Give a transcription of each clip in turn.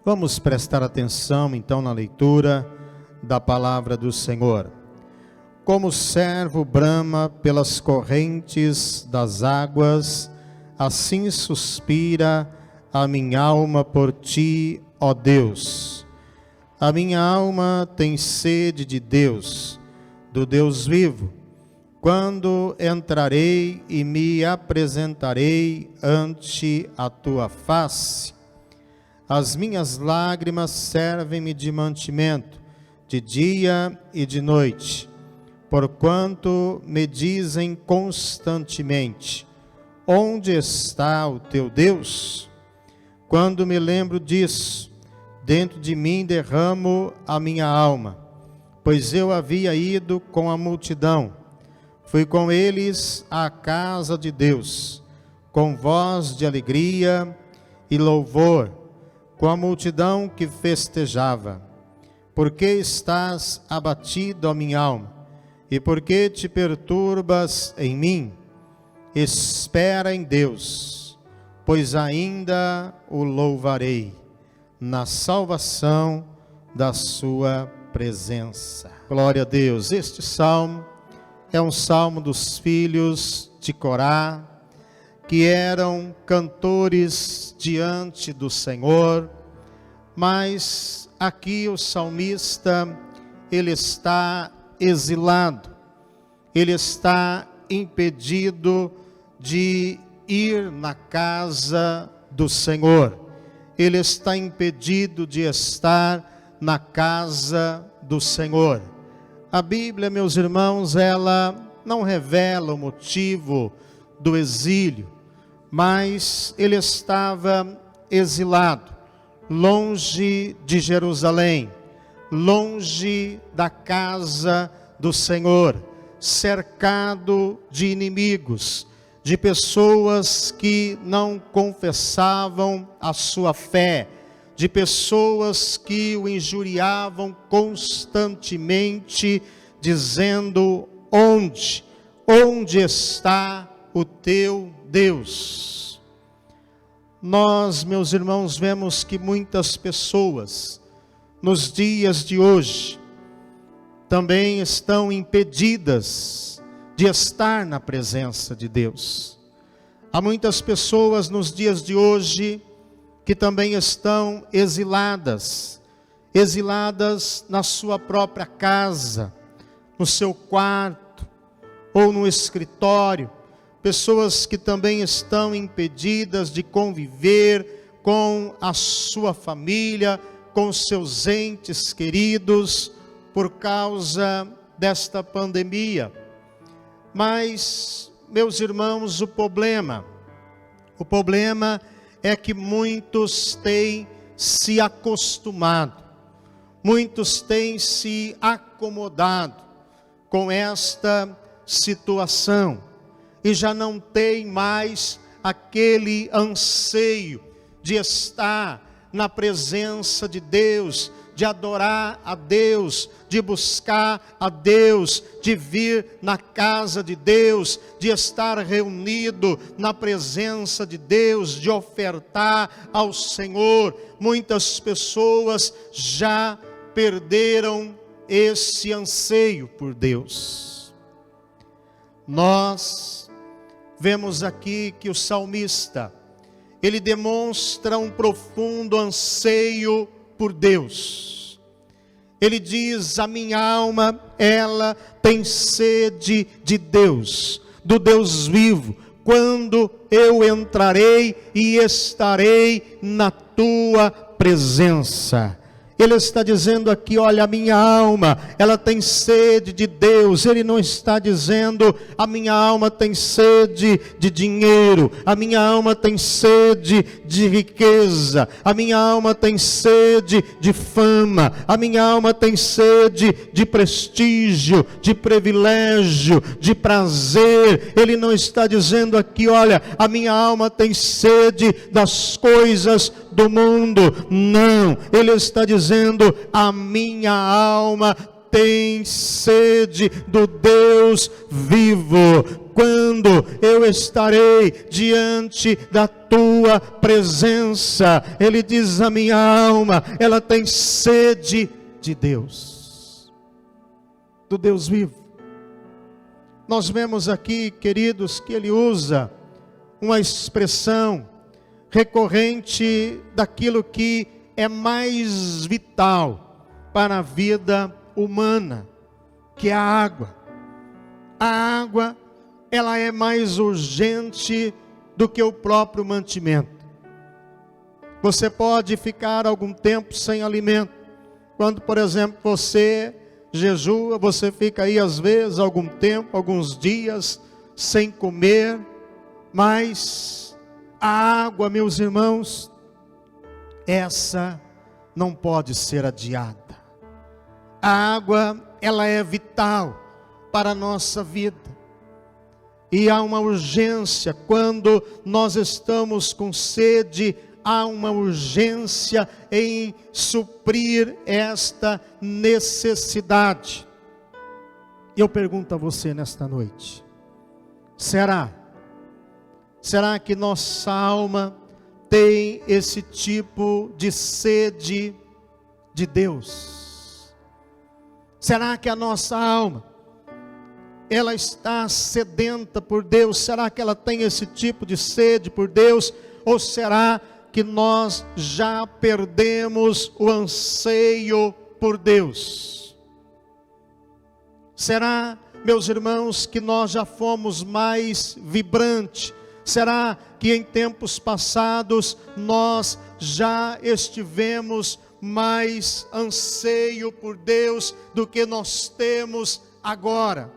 Vamos prestar atenção então na leitura da palavra do Senhor. Como o servo brama pelas correntes das águas, assim suspira a minha alma por ti, ó Deus. A minha alma tem sede de Deus, do Deus vivo. Quando entrarei e me apresentarei ante a tua face, as minhas lágrimas servem-me de mantimento, de dia e de noite, porquanto me dizem constantemente: onde está o teu Deus? Quando me lembro disso, dentro de mim derramo a minha alma, pois eu havia ido com a multidão, fui com eles à casa de Deus, com voz de alegria e louvor, com a multidão que festejava. Por que estás abatido, ó minha alma? E por que te perturbas em mim? Espera em Deus, pois ainda o louvarei, na salvação da sua presença. Glória a Deus. Este salmo é um salmo dos filhos de Corá, que eram cantores diante do Senhor, mas aqui o salmista, ele está exilado, ele está impedido de ir na casa do Senhor, ele está impedido de estar na casa do Senhor. A Bíblia, meus irmãos, ela não revela o motivo do exílio, mas ele estava exilado, longe de Jerusalém, longe da casa do Senhor, cercado de inimigos, de pessoas que não confessavam a sua fé, de pessoas que o injuriavam constantemente, dizendo: onde está o teu Deus? Nós, meus irmãos, vemos que muitas pessoas, nos dias de hoje, também estão impedidas de estar na presença de Deus. Há muitas pessoas nos dias de hoje que também estão exiladas na sua própria casa, no seu quarto ou no escritório. Pessoas que também estão impedidas de conviver com a sua família, com seus entes queridos, por causa desta pandemia. Mas, meus irmãos, o problema é que muitos têm se acostumado, muitos têm se acomodado com esta situação e já não tem mais aquele anseio de estar na presença de Deus, de adorar a Deus, de buscar a Deus, de vir na casa de Deus, de estar reunido na presença de Deus, de ofertar ao Senhor. Muitas pessoas já perderam esse anseio por Deus. Nós vemos aqui que o salmista, ele demonstra um profundo anseio por Deus. Ele diz: a minha alma, ela tem sede de Deus, do Deus vivo. Quando eu entrarei e estarei na tua presença. Ele está dizendo aqui: olha, a minha alma, ela tem sede de Deus. Ele não está dizendo: a minha alma tem sede de dinheiro, a minha alma tem sede de riqueza, a minha alma tem sede de fama, a minha alma tem sede de prestígio, de privilégio, de prazer. Ele não está dizendo aqui: olha, a minha alma tem sede das coisas do mundo. Não, ele está dizendo: a minha alma tem sede do Deus vivo. Quando eu estarei diante da tua presença, ele diz: a minha alma, ela tem sede de Deus, do Deus vivo. Nós vemos aqui, queridos, que ele usa uma expressão recorrente daquilo que é mais vital para a vida humana, que é a água. A água, ela é mais urgente do que o próprio mantimento. Você pode ficar algum tempo sem alimento. Quando, por exemplo, você jejua, você fica aí às vezes algum tempo, alguns dias sem comer, mas a água, meus irmãos, essa não pode ser adiada. A água, ela é vital para a nossa vida. E há uma urgência, quando nós estamos com sede, há uma urgência em suprir esta necessidade. Eu pergunto a você nesta noite: será que nossa alma tem esse tipo de sede de Deus? Será que a nossa alma, ela está sedenta por Deus? Será que ela tem esse tipo de sede por Deus? Ou será que nós já perdemos o anseio por Deus? Será, meus irmãos, que nós já fomos mais vibrantes? Será que em tempos passados nós já estivemos mais anseio por Deus do que nós temos agora?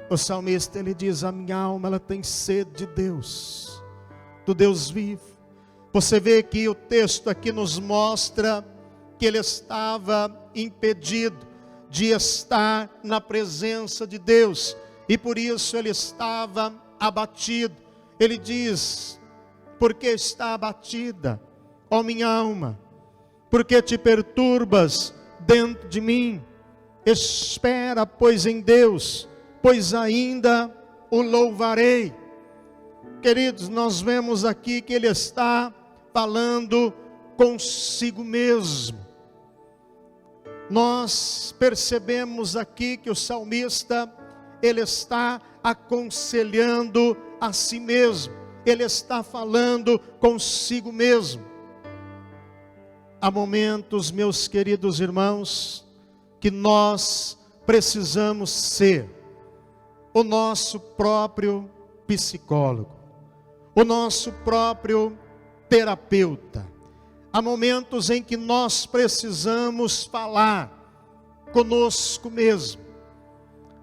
O salmista, ele diz: a minha alma, ela tem sede de Deus, do Deus vivo. Você vê que o texto aqui nos mostra que ele estava impedido de estar na presença de Deus, e por isso ele estava abatido. Ele diz: por que está abatida, ó minha alma? Por que te perturbas dentro de mim? Espera, pois, em Deus, pois ainda o louvarei. Queridos, nós vemos aqui que ele está falando consigo mesmo. Nós percebemos aqui que o salmista, ele está aconselhando a si mesmo. Ele está falando consigo mesmo. Há momentos, meus queridos irmãos, que nós precisamos ser o nosso próprio psicólogo, o nosso próprio terapeuta. Há momentos em que nós precisamos falar conosco mesmo.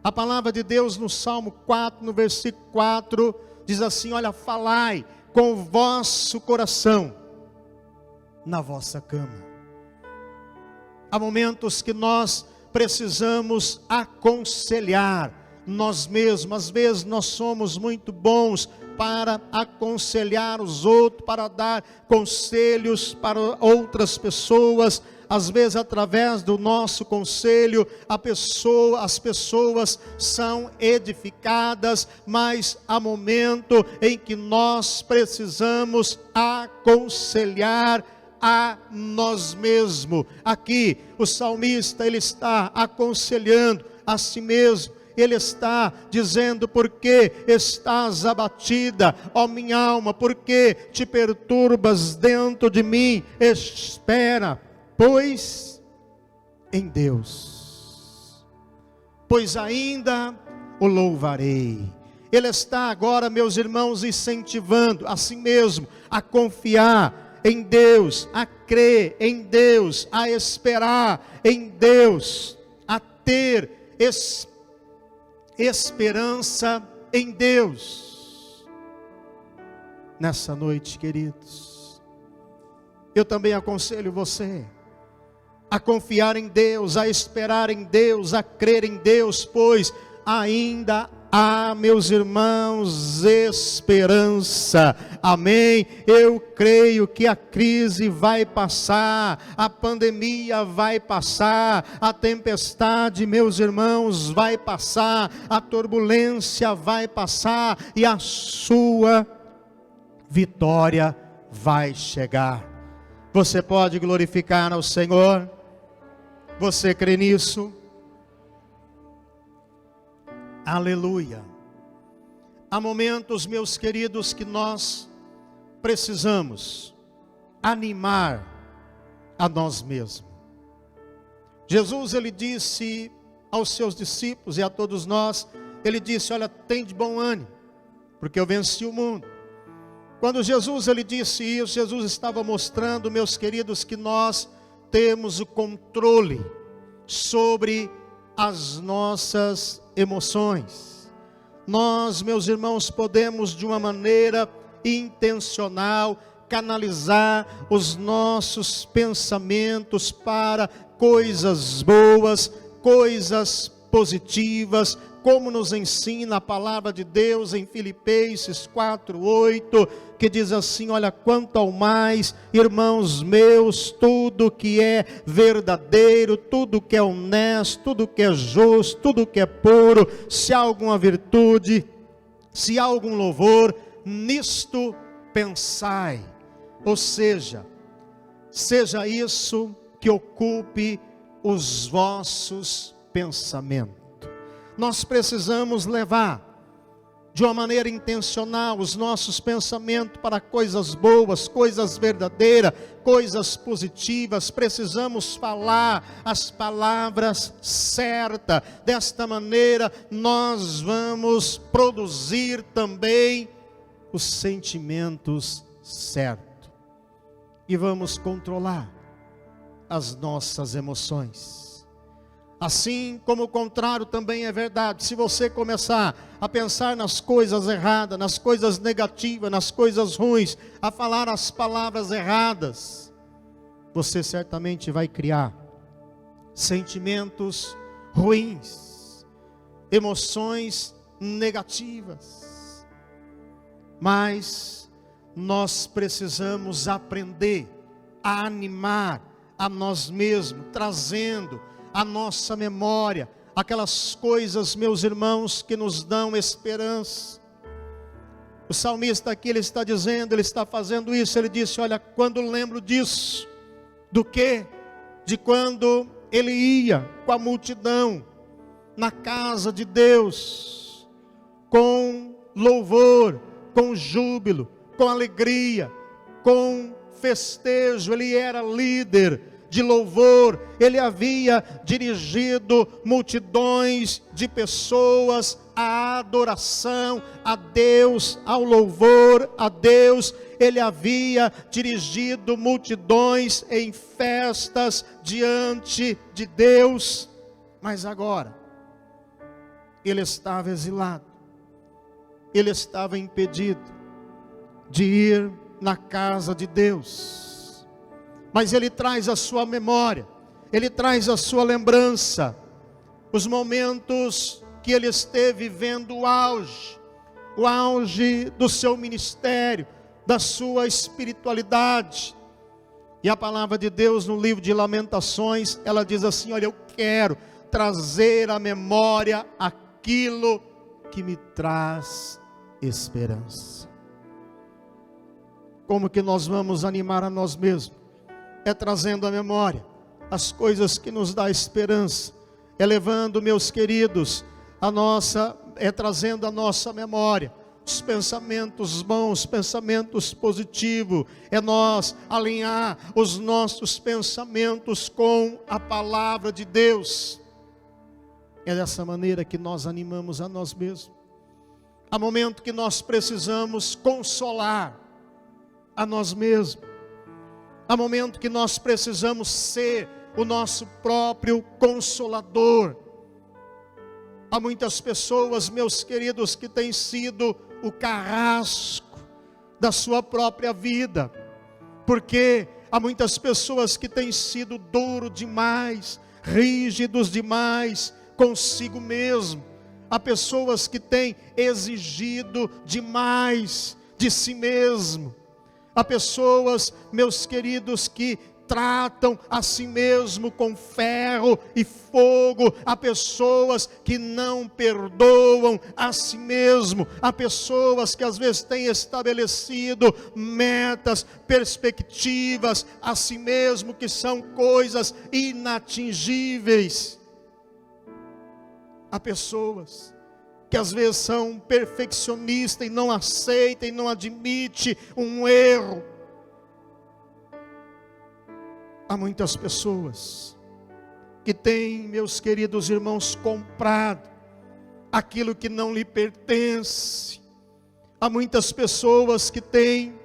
A palavra de Deus no Salmo 4, no versículo 4, diz assim: olha, falai com o vosso coração na vossa cama. Há momentos que nós precisamos aconselhar nós mesmos. Às vezes nós somos muito bons para aconselhar os outros, para dar conselhos para outras pessoas. Às vezes, através do nosso conselho, as pessoas são edificadas, mas há momento em que nós precisamos aconselhar a nós mesmos. Aqui, o salmista, ele está aconselhando a si mesmo. Ele está dizendo: por que estás abatida, ó minha alma? Por que te perturbas dentro de mim? Espera, pois, em Deus, pois ainda o louvarei. Ele está agora, meus irmãos, incentivando a si mesmo a confiar em Deus, a crer em Deus, a esperar em Deus, a ter esperança em Deus. Nessa noite, queridos, eu também aconselho você a confiar em Deus, a esperar em Deus, a crer em Deus, pois ainda Há, meus irmãos, esperança. Amém? Eu creio que a crise vai passar, a pandemia vai passar, a tempestade, meus irmãos, vai passar, a turbulência vai passar e a sua vitória vai chegar. Você pode glorificar ao Senhor? Você crê nisso? Aleluia. Há momentos, meus queridos, que nós precisamos animar a nós mesmos. Jesus, ele disse aos seus discípulos e a todos nós, ele disse: olha, tem de bom ânimo, porque eu venci o mundo. Quando Jesus, ele disse isso, Jesus estava mostrando, meus queridos, que nós temos o controle sobre as nossas emoções. Nós, meus irmãos, podemos de uma maneira intencional canalizar os nossos pensamentos para coisas boas, coisas positivas, como nos ensina a palavra de Deus em Filipenses 4:8, que diz assim: olha, quanto ao mais, irmãos meus, tudo que é verdadeiro, tudo que é honesto, tudo que é justo, tudo que é puro, se há alguma virtude, se há algum louvor, nisto pensai. Ou seja, seja isso que ocupe os vossos pensamentos. Nós precisamos levar de uma maneira intencional os nossos pensamentos para coisas boas, coisas verdadeiras, coisas positivas. Precisamos falar as palavras certas. Desta maneira nós vamos produzir também os sentimentos certos e vamos controlar as nossas emoções. Assim como o contrário também é verdade. Se você começar a pensar nas coisas erradas, nas coisas negativas, nas coisas ruins, a falar as palavras erradas, você certamente vai criar sentimentos ruins, emoções negativas. Mas nós precisamos aprender a animar a nós mesmos, trazendo a nossa memória aquelas coisas, meus irmãos, que nos dão esperança. O salmista aqui, ele está dizendo, ele está fazendo isso, ele disse: olha, quando lembro disso, do que? De quando ele ia com a multidão na casa de Deus, com louvor, com júbilo, com alegria, com festejo. Ele era líder de louvor, ele havia dirigido multidões de pessoas à adoração a Deus, ao louvor a Deus. Ele havia dirigido multidões em festas diante de Deus. Mas agora, ele estava exilado, ele estava impedido de ir na casa de Deus. Mas ele traz a sua memória, ele traz a sua lembrança, os momentos que ele esteve vivendo o auge do seu ministério, da sua espiritualidade. E a palavra de Deus no livro de Lamentações, ela diz assim: olha, eu quero trazer à memória aquilo que me traz esperança. Como que nós vamos animar a nós mesmos? É trazendo à memória as coisas que nos dá esperança, é levando, meus queridos, trazendo a nossa memória os pensamentos bons, pensamentos positivos, é nós alinhar os nossos pensamentos com a palavra de Deus. É dessa maneira que nós animamos a nós mesmos. Há momento que nós precisamos consolar a nós mesmos. Há momento que nós precisamos ser o nosso próprio consolador. Há muitas pessoas, meus queridos, que têm sido o carrasco da sua própria vida, porque há muitas pessoas que têm sido duros demais, rígidos demais consigo mesmo. Há pessoas que têm exigido demais de si mesmo. Há pessoas, meus queridos, que tratam a si mesmo com ferro e fogo. Há pessoas que não perdoam a si mesmo. Há pessoas que às vezes têm estabelecido metas, perspectivas a si mesmo, que são coisas inatingíveis. Há pessoas que às vezes são perfeccionistas e não aceitam e não admitem um erro. Há muitas pessoas que têm, meus queridos irmãos, comprado aquilo que não lhe pertence. Há muitas pessoas que têm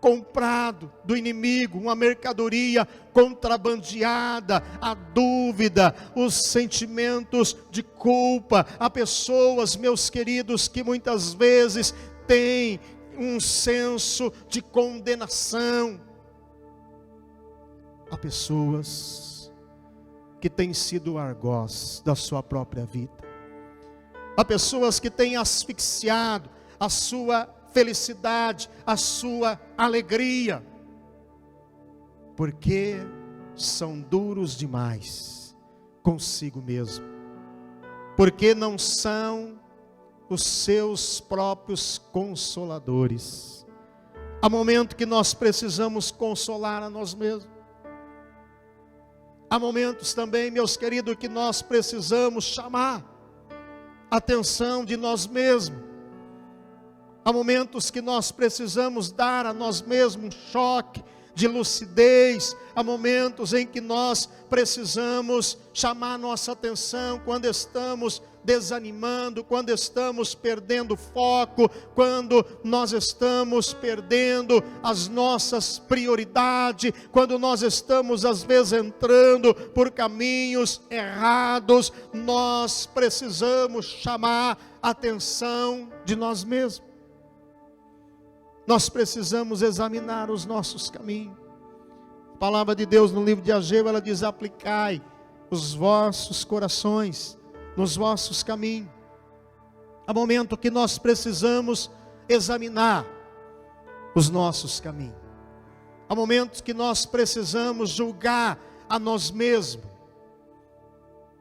comprado do inimigo uma mercadoria contrabandeada, a dúvida, os sentimentos de culpa. Há pessoas, meus queridos, que muitas vezes têm um senso de condenação. Há pessoas que têm sido argós da sua própria vida. Há pessoas que têm asfixiado a sua felicidade, a sua alegria, porque são duros demais consigo mesmo, porque não são os seus próprios consoladores. Há momento que nós precisamos consolar a nós mesmos. Há momentos também, meus queridos, que nós precisamos chamar a atenção de nós mesmos. Há momentos que nós precisamos dar a nós mesmos um choque de lucidez. Há momentos em que nós precisamos chamar nossa atenção quando estamos desanimando, quando estamos perdendo foco, quando nós estamos perdendo as nossas prioridades, quando nós estamos às vezes entrando por caminhos errados. Nós precisamos chamar a atenção de nós mesmos. Nós precisamos examinar os nossos caminhos. A palavra de Deus no livro de Ageu, ela diz: aplicai os vossos corações nos vossos caminhos. Há momento que nós precisamos examinar os nossos caminhos. Há momentos que nós precisamos julgar a nós mesmos.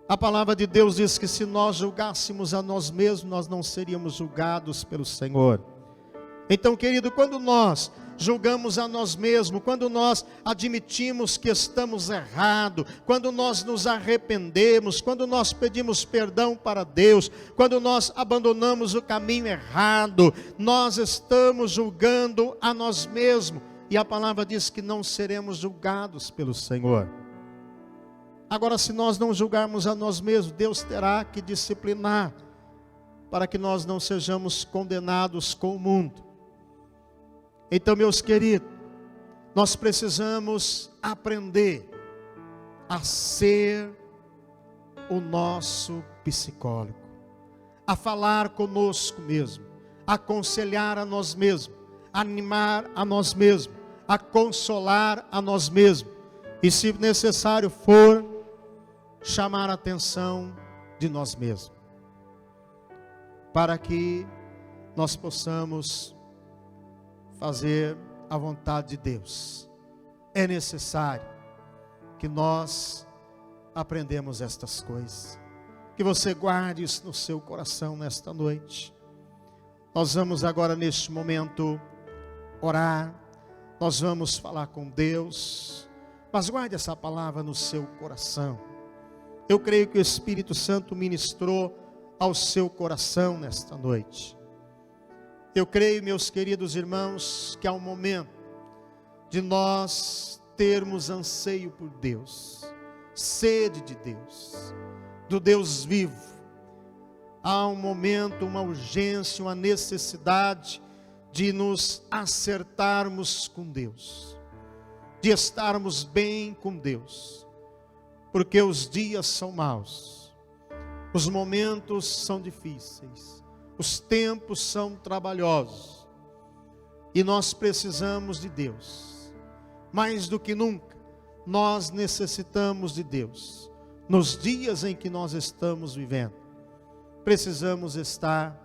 A palavra de Deus diz que se nós julgássemos a nós mesmos, nós não seríamos julgados pelo Senhor. Então, querido, quando nós julgamos a nós mesmos, quando nós admitimos que estamos errados, quando nós nos arrependemos, quando nós pedimos perdão para Deus, quando nós abandonamos o caminho errado, nós estamos julgando a nós mesmos, e a palavra diz que não seremos julgados pelo Senhor. Agora, se nós não julgarmos a nós mesmos, Deus terá que disciplinar, para que nós não sejamos condenados com o mundo. Então, meus queridos, nós precisamos aprender a ser o nosso psicólogo, a falar conosco mesmo, a aconselhar a nós mesmos, a animar a nós mesmos, a consolar a nós mesmos, e se necessário for, chamar a atenção de nós mesmos, para que nós possamos fazer a vontade de Deus. É necessário que nós aprendamos estas coisas. Que você guarde isso no seu coração nesta noite. Nós vamos agora, neste momento, orar. Nós vamos falar com Deus. Mas guarde essa palavra no seu coração. Eu creio que o Espírito Santo ministrou ao seu coração nesta noite. Eu creio, meus queridos irmãos, que há um momento de nós termos anseio por Deus, sede de Deus, do Deus vivo. Há um momento, uma urgência, uma necessidade de nos acertarmos com Deus, de estarmos bem com Deus, porque os dias são maus, os momentos são difíceis, os tempos são trabalhosos, e nós precisamos de Deus. Mais do que nunca, nós necessitamos de Deus, nos dias em que nós estamos vivendo. precisamos estar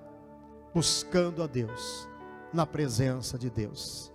buscando a Deus, na presença de Deus.